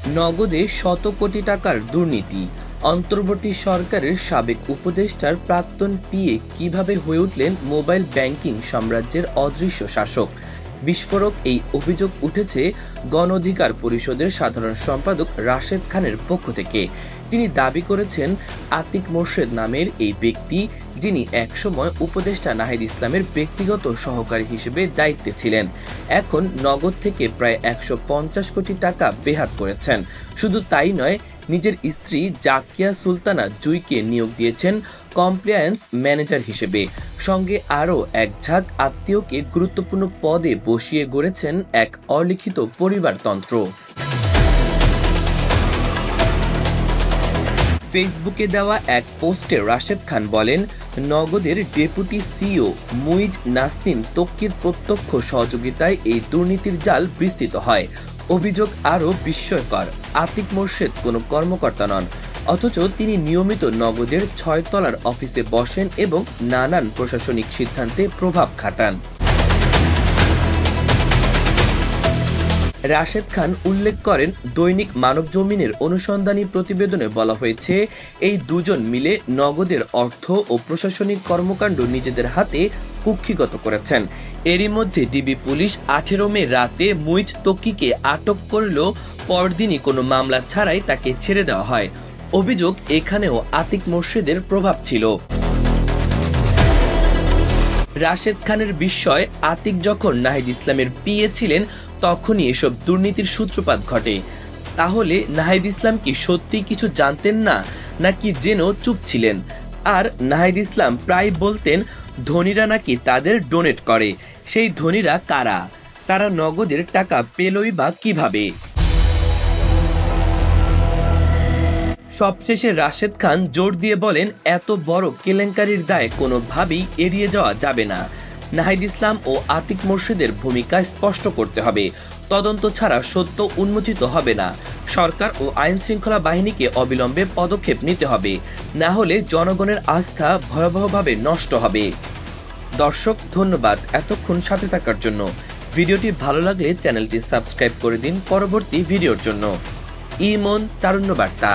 নগদে শত কোটি টাকার দুর্নীতি। অন্তর্বর্তী সরকারের সাবেক উপদেষ্টার প্রাক্তন পিএ কিভাবে হয়ে উঠলেন মোবাইল ব্যাংকিং সাম্রাজ্যের অদৃশ্য শাসক। বিস্ফোরক এই অভিযোগ উঠেছে গণ অধিকার পরিষদের সাধারণ সম্পাদক রাশেদ খানের পক্ষ থেকে। তিনি দাবি করেছেন, আতিক মোর্শেদ নামের এই ব্যক্তি, যিনি একসময় উপদেষ্টা নাহিদ ইসলামের ব্যক্তিগত সহকারী হিসেবে দায়িত্বে ছিলেন, এখন নগদ থেকে প্রায় ১৫০ কোটি টাকা বেহাত করেছেন। শুধু তাই নয়, নিজের স্ত্রী জাকিয়া সুলতানা জুইকে নিয়োগ দিয়েছেন কমপ্লায়েন্স ম্যানেজার হিসেবে। সঙ্গে আরও এক ঝাঁক আত্মীয়কে গুরুত্বপূর্ণ পদে বসিয়ে গড়েছেন এক অলিখিত পরিবারতন্ত্র। ফেসবুকে দেওয়া এক পোস্টে রাশেদ খান বলেন, নগদের ডেপুটি সিইও মুইজ নাসনিন তক্কির প্রত্যক্ষ সহযোগিতায় এই দুর্নীতির জাল বিস্তৃত হয়। অভিযোগ আরও বিস্ময়কর, আতিক মোর্শেদ কোনো কর্মকর্তা নন, অথচ তিনি নিয়মিত নগদের ৬ তলার অফিসে বসেন এবং নানান প্রশাসনিক সিদ্ধান্তে প্রভাব খাটান। রাশেদ খান উল্লেখ করেন, দৈনিক মানবজমিনের অনুসন্ধানী প্রতিবেদনে বলা হয়েছে, এই দুজন মিলে নগদের অর্থ ও প্রশাসনিক কর্মকাণ্ড নিজেদের হাতে কুক্ষিগত করেছেন। এরই মধ্যে ডিবি পুলিশ ১৮ মে রাতে মুইজ তক্কিকে আটক করলেও পরদিনই কোনো মামলা ছাড়াই তাকে ছেড়ে দেওয়া হয়। অভিযোগ, এখানেও আতিক মোর্শেদের প্রভাব ছিল। রাশেদ খানের বিস্ময়, আতিক যখন নাহিদ ইসলামের পিএ ছিলেন তখনই এসব দুর্নীতির সূত্রপাত ঘটে। তাহলে নাহিদ ইসলাম কি সত্যি কিছু জানতেন না, নাকি যেন চুপ ছিলেন? আর নাহিদ ইসলাম প্রায় বলতেন, ধনীরা নাকি তাদের ডোনেট করে। সেই ধনীরা কারা? তারা নগদের টাকা পেলই বা কিভাবে? সবশেষে রাশেদ খান জোর দিয়ে বলেন, এত বড় কেলেঙ্কারির দায় কোনোভাবেই এড়িয়ে যাওয়া যাবে না। নাহিদ ইসলাম ও আতিক মোর্শেদের ভূমিকা স্পষ্ট করতে হবে। তদন্ত ছাড়া সত্য উন্মোচিত হবে না। সরকার ও আইন শৃঙ্খলা বাহিনীকে অবিলম্বে পদক্ষেপ নিতে হবে, না হলে জনগণের আস্থা ভয়াবহভাবে নষ্ট হবে। দর্শক, ধন্যবাদ এতক্ষণ সাথে থাকার জন্য। ভিডিওটি ভালো লাগলে চ্যানেলটি সাবস্ক্রাইব করে দিন পরবর্তী ভিডিওর জন্য। ইমন তারুণ্য বার্তা।